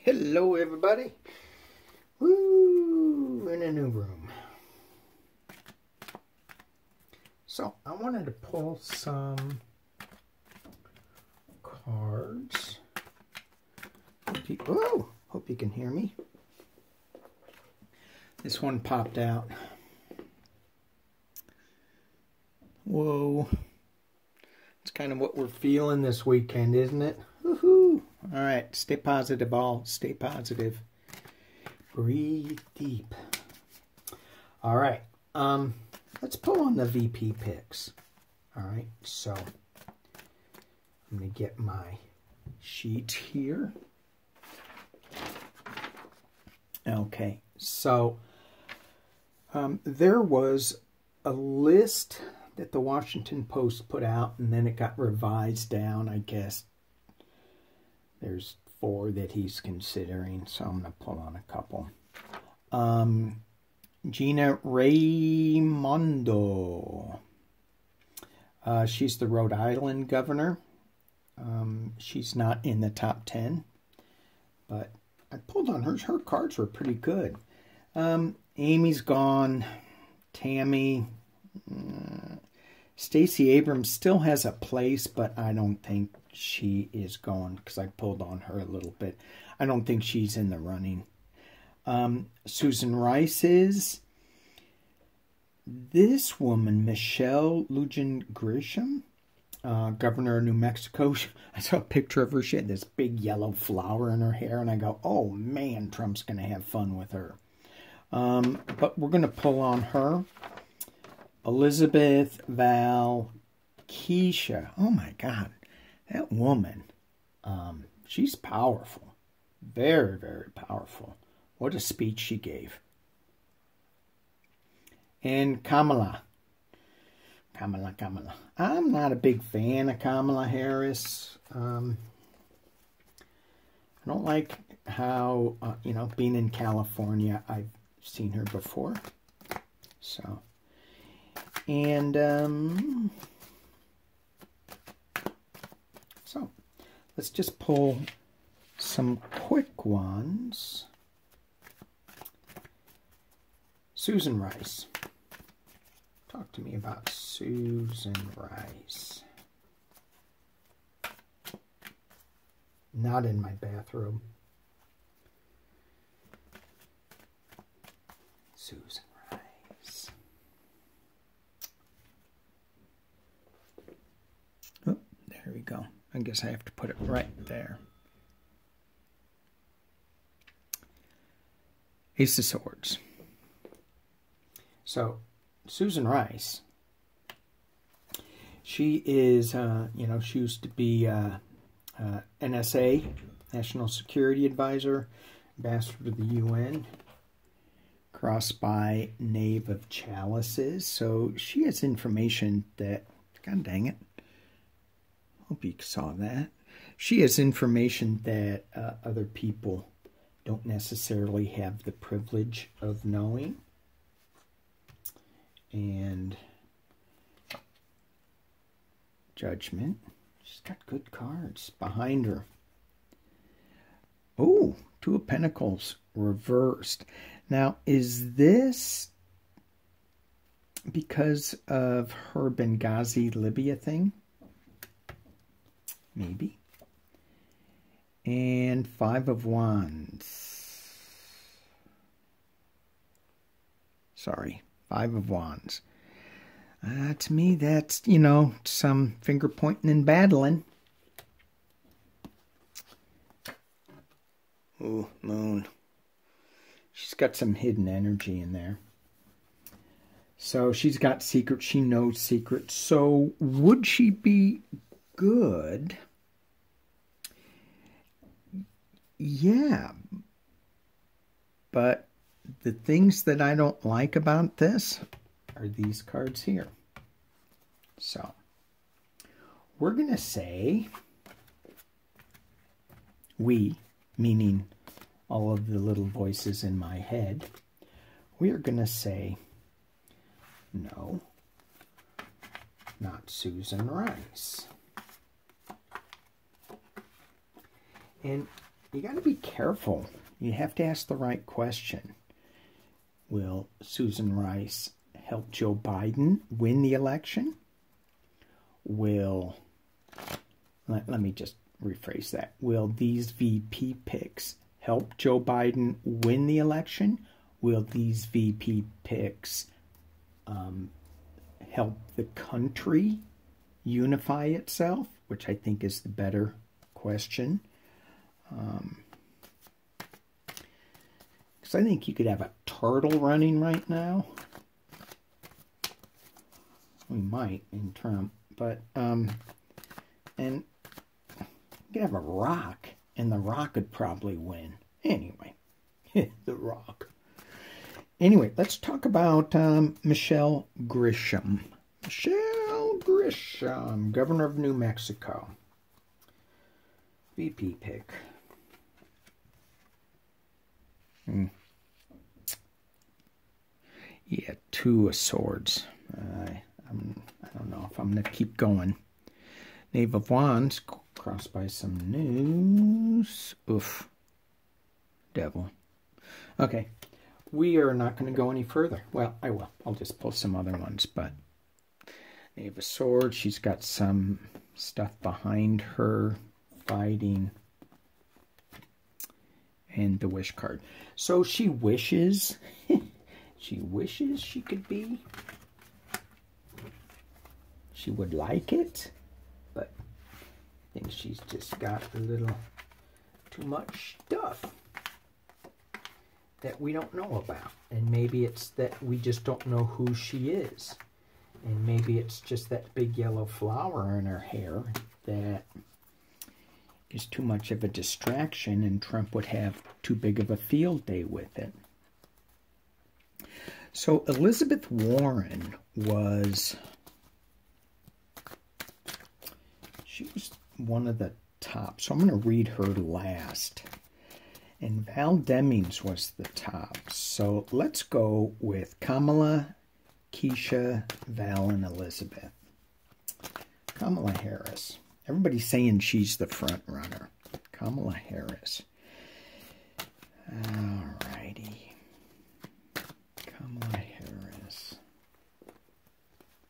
Hello everybody. Woo, in a new room. So I wanted to pull some cards. Hope you can hear me. This one popped out. Whoa. It's kind of what we're feeling this weekend, isn't it? Woohoo! All right, stay positive, all. Stay positive. Breathe deep. All right, let's pull on the VP pics. All right, so I'm going to get my sheet here. Okay, so there was a list that the Washington Post put out, and then it got revised down, I guess. There's 4 that he's considering, so I'm going to pull on a couple. Gina Raimondo. She's the Rhode Island governor. She's not in the top 10, but I pulled on hers. Her cards were pretty good. Amy's gone. Tammy. Stacey Abrams still has a place, but I don't think she is going because I pulled on her a little bit. I don't think she's in the running. Susan Rice is. This woman, Michelle Lujan Grisham, governor of New Mexico. I saw a picture of her. She had this big yellow flower in her hair, and I go, oh man, Trump's going to have fun with her. But we're going to pull on her. Elizabeth, Val, Keisha. Oh my God, that woman, she's powerful. Very, very powerful. What a speech she gave. And Kamala. Kamala. I'm not a big fan of Kamala Harris. I don't like how, being in California, I've seen her before. So... And, so, let's just pull some quick ones. Susan Rice. Talk to me about Susan Rice. Not in my bathroom. Susan. There we go. I guess I have to put it right there. Ace of Swords. So, Susan Rice, she is, she used to be NSA, National Security Advisor, Ambassador to the UN, crossed by Knave of Chalices. So, she has information that, God dang it, hope you saw that. She has information that other people don't necessarily have the privilege of knowing. And Judgment. She's got good cards behind her. Oh, 2 of Pentacles reversed. Now, is this because of her Benghazi, Libya thing? Maybe. And 5 of Wands. Sorry, 5 of Wands. To me, that's, some finger pointing and battling. Ooh, Moon. She's got some hidden energy in there. So she's got secrets. She knows secrets. So would she be good? Yeah, but the things that I don't like about this are these cards here. So we're going to say, we, meaning all of the little voices in my head, we are going to say, no, not Susan Rice. And you got to be careful. You have to ask the right question. Will Susan Rice help Joe Biden win the election? Let me just rephrase that. Will these VP picks help Joe Biden win the election? Will these VP picks help the country unify itself? Which I think is the better question. Because I think you could have a turtle running right now. We might in Trump, but and you could have a rock, and the rock would probably win. Anyway, the rock. Anyway, let's talk about Michelle Grisham. Michelle Grisham, governor of New Mexico. VP pick. Yeah, 2 of swords. I don't know if I'm going to keep going. Knave of Wands, crossed by some news. Oof. Devil. Okay. We are not going to go any further. Well, I will. I'll just pull some other ones, but Knave of Swords, she's got some stuff behind her fighting. And the Wish card. So she wishes, she wishes she could be. She would like it, but I think she's just got a little too much stuff that we don't know about. And maybe it's that we just don't know who she is. And maybe it's just that big yellow flower in her hair that is too much of a distraction, and Trump would have too big of a field day with it. So Elizabeth Warren was, she was one of the top. So I'm going to read her last. And Val Demings was the top. So let's go with Kamala, Keisha, Val, and Elizabeth. Kamala Harris. Everybody's saying she's the front runner. Kamala Harris. Alrighty. Kamala Harris.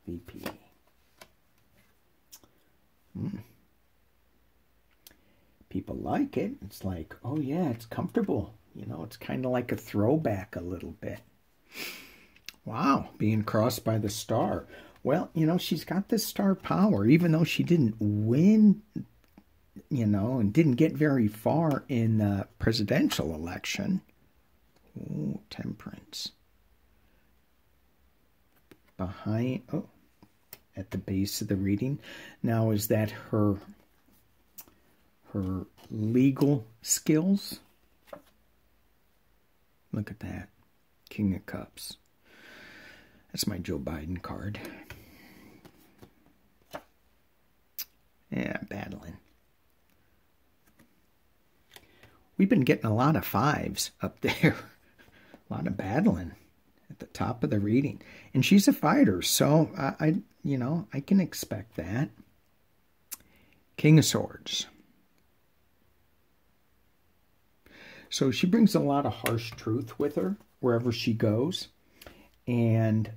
VP. People like it. It's like, oh yeah, it's comfortable. You know, it's kind of like a throwback a little bit. Wow, being crossed by the star. Well, you know, she's got this star power, even though she didn't win, you know, and didn't get very far in the presidential election. Oh, Temperance. Behind, oh, at the base of the reading. Now, is that her legal skills? Look at that. King of Cups. That's my Joe Biden card. Yeah, battling. We've been getting a lot of 5s up there. A lot of battling at the top of the reading. And she's a fighter, so I you know, I can expect that. King of Swords. So she brings a lot of harsh truth with her wherever she goes. And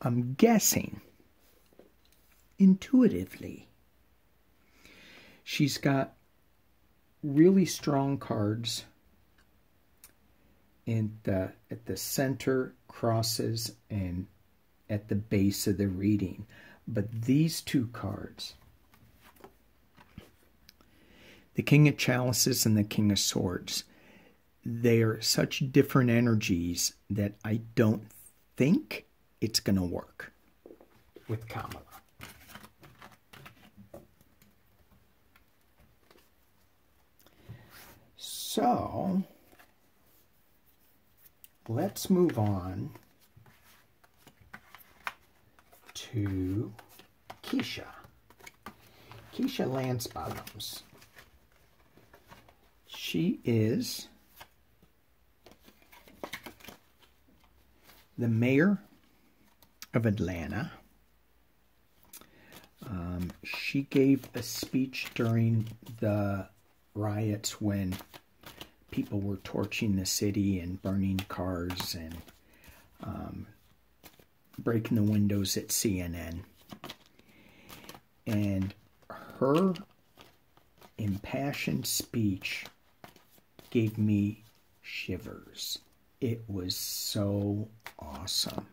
I'm guessing, intuitively, she's got really strong cards at the center, crosses, and at the base of the reading. But these 2 cards, the King of Chalices and the King of Swords, they are such different energies that I don't think it's going to work with Kamala. So, let's move on to Keisha. Keisha Lance Bottoms. She is the mayor of Atlanta. She gave a speech during the riots when people were torching the city and burning cars and breaking the windows at CNN. And her impassioned speech gave me shivers. It was so awesome.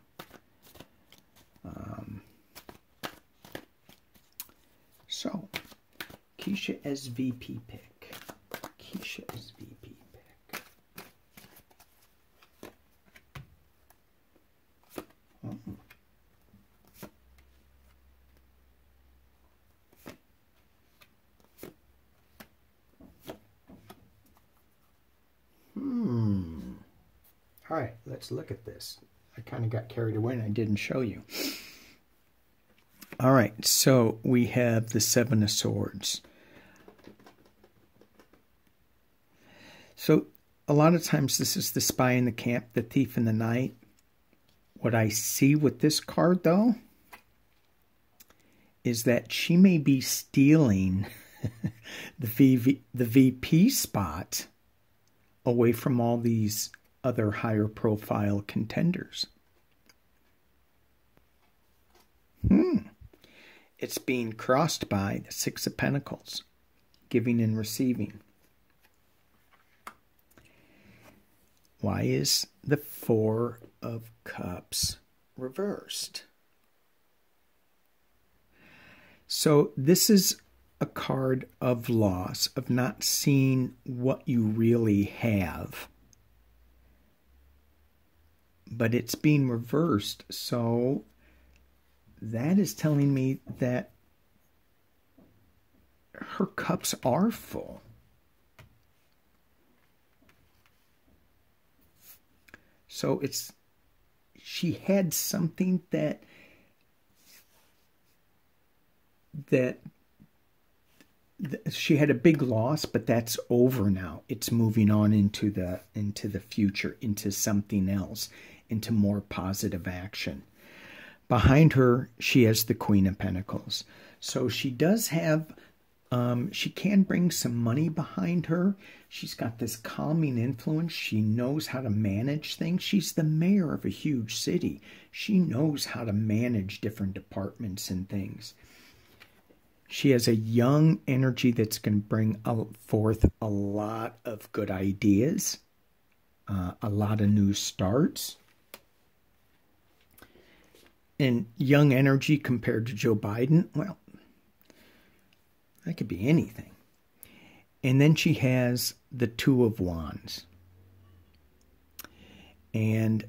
So, Keisha SVP pick. Keisha SVP pick. Oh. All right, let's look at this. I kind of got carried away and I didn't show you. All right, so we have the Seven of Swords. So a lot of times this is the spy in the camp, the thief in the night. What I see with this card, though, is that she may be stealing the VP spot away from all these other higher profile contenders. It's being crossed by the Six of Pentacles, giving and receiving. Why is the Four of Cups reversed? So this is a card of loss, of not seeing what you really have. But it's being reversed, so that is telling me that her cups are full. So she had something that she had a big loss, but that's over now. It's moving on into the future, into something else, into more positive action. Behind her, she has the Queen of Pentacles. So she does have, she can bring some money behind her. She's got this calming influence. She knows how to manage things. She's the mayor of a huge city. She knows how to manage different departments and things. She has a young energy that's going to bring forth a lot of good ideas, a lot of new starts. And young energy compared to Joe Biden, well, that could be anything. And then she has the Two of Wands. And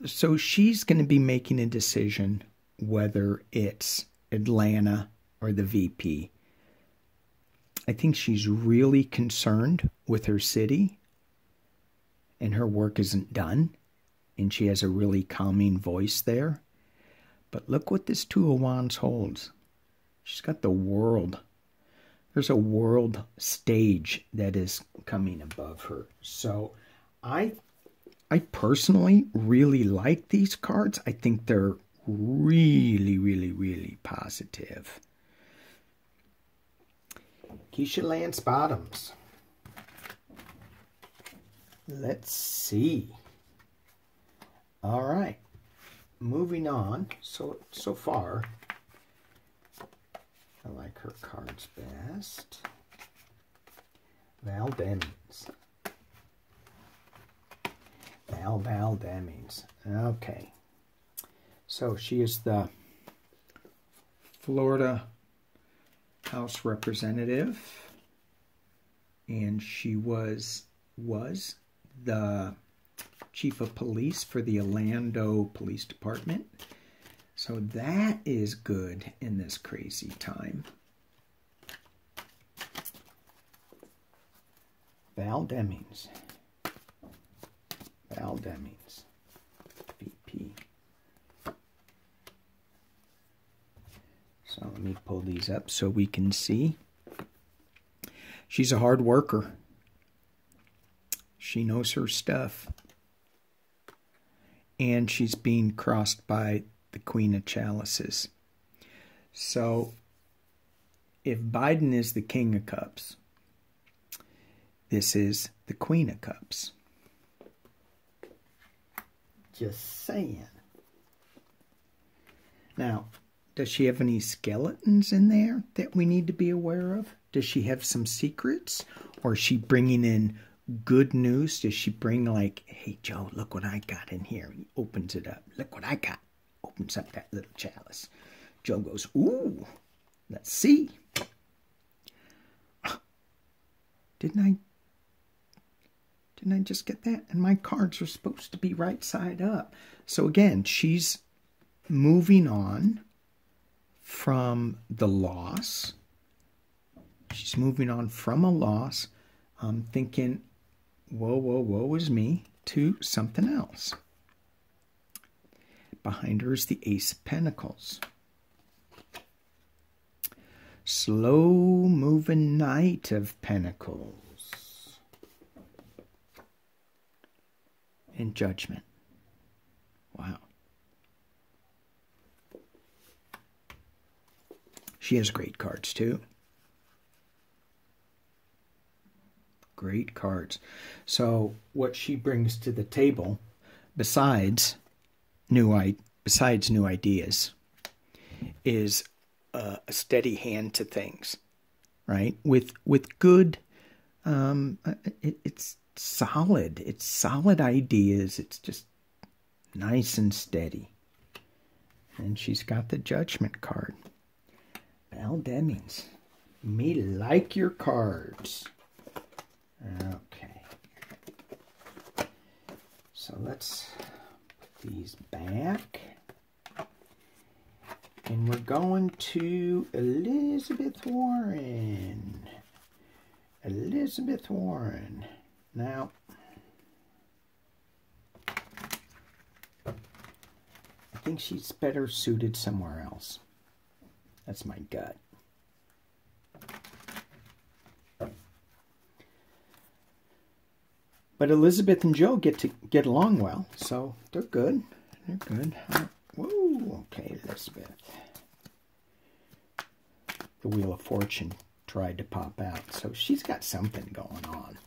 so she's going to be making a decision whether it's Atlanta or the VP. I think she's really concerned with her city, and her work isn't done. And she has a really calming voice there. But look what this Two of Wands holds. She's got the world. There's a world stage that is coming above her. So I personally really like these cards. I think they're really, really, really positive. Keisha L Bottoms. Let's see. All right, moving on. So far, I like her cards best. Val Demings. Val Demings. Okay. So she is the Florida House Representative, and she was the Chief of Police for the Orlando Police Department. So that is good in this crazy time. Val Demings. Val Demings. VP. So let me pull these up so we can see. She's a hard worker. She knows her stuff. And she's being crossed by the Queen of Chalices. So if Biden is the King of Cups, this is the Queen of Cups. Just saying. Now, does she have any skeletons in there that we need to be aware of? Does she have some secrets? Or is she bringing in good news? Does she bring like, hey, Joe, look what I got in here. He opens it up. Look what I got. Opens up that little chalice. Joe goes, ooh, let's see. Didn't I just get that? And my cards are supposed to be right side up. So again, she's moving on from the loss. She's moving on from a loss, thinking, woe is me, to something else. Behind her is the Ace of Pentacles. Slow-moving Knight of Pentacles. And Judgment. Wow. She has great cards, too. Great cards. So, what she brings to the table, besides new ideas, is a steady hand to things, right? With good, it's solid. It's solid ideas. It's just nice and steady. And she's got the Judgment card. Val Demings, me like your cards. Okay. So let's put these back. And we're going to Elizabeth Warren. Elizabeth Warren. Now, I think she's better suited somewhere else. That's my gut. But Elizabeth and Joe get along well, so they're good. They're good. Whoa, okay, Elizabeth. The Wheel of Fortune tried to pop out, so she's got something going on.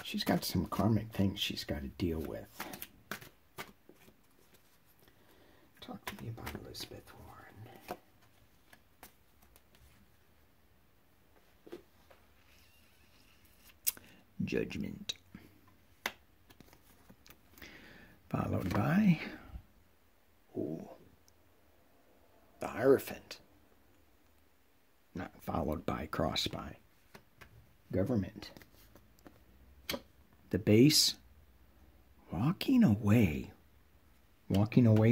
She's got some karmic things she's got to deal with. Talk to me about Elizabeth Warren. Judgment. Followed by the Hierophant. Not followed by, crossed by. Government. The Base. Walking away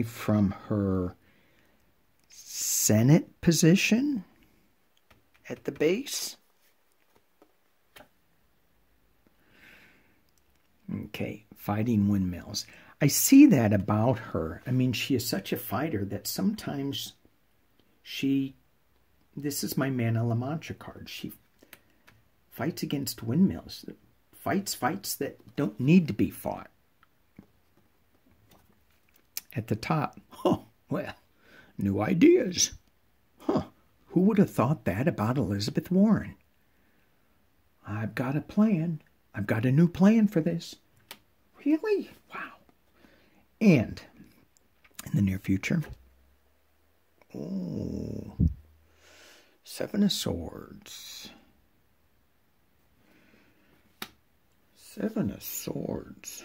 from her Senate position at the Base. Okay, fighting windmills. I see that about her. I mean, she is such a fighter that sometimes this is my Man of La Mancha card. She fights against windmills. Fights that don't need to be fought. At the top, well, new ideas. Who would have thought that about Elizabeth Warren? I've got a plan. I've got a new plan for this. Really? Wow. And in the near future, Seven of Swords. Seven of Swords.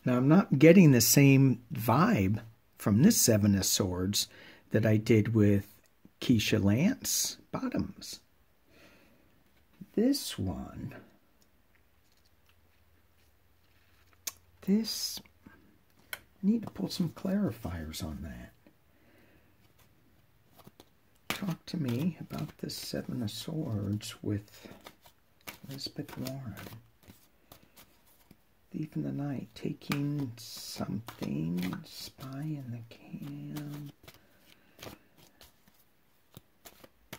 Now, I'm not getting the same vibe from this Seven of Swords that I did with Keisha Lance Bottoms. This one, I need to pull some clarifiers on that. Talk to me about the Seven of Swords with Elizabeth Warren. Thief in the Night, taking something, spy in the camp.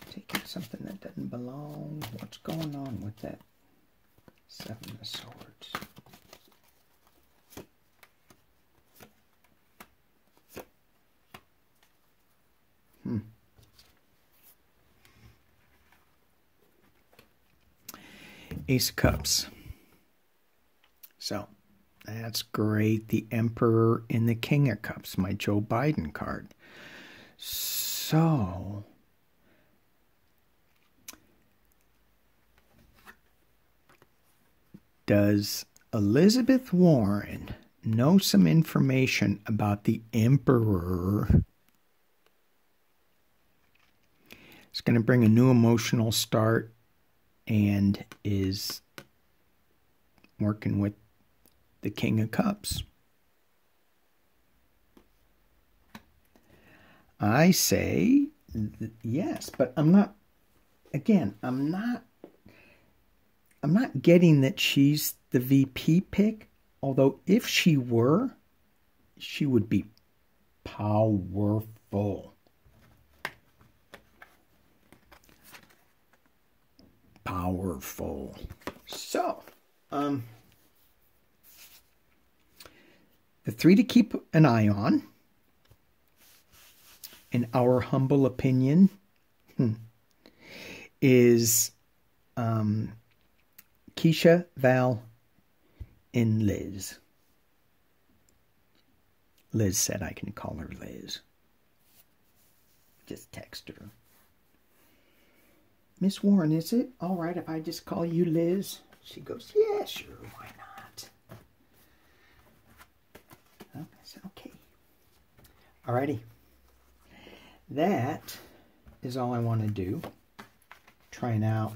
Taking something that doesn't belong. What's going on with that Seven of Swords? Ace of Cups. So, that's great. The Emperor and the King of Cups, my Joe Biden card. So, does Elizabeth Warren know some information about the Emperor? It's going to bring a new emotional start and is working with the King of Cups. I say yes, but I'm not, again, I'm not getting that she's the VP pick, although if she were, she would be powerful. Powerful. So, the three to keep an eye on, in our humble opinion, is Keisha, Val, and Liz. Liz said I can call her Liz. Just text her. Miss Warren, is it all right if I just call you Liz? She goes, yeah, sure, why not? Oh, I said, okay. Alrighty. That is all I want to do. Trying out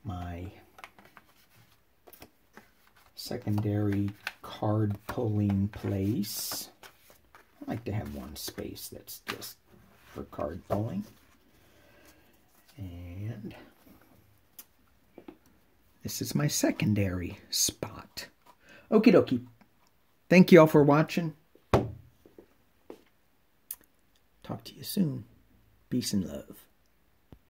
my secondary card pulling place. I like to have one space that's just for card pulling. And this is my secondary spot. Okie dokie. Thank you all for watching. Talk to you soon. Peace and love.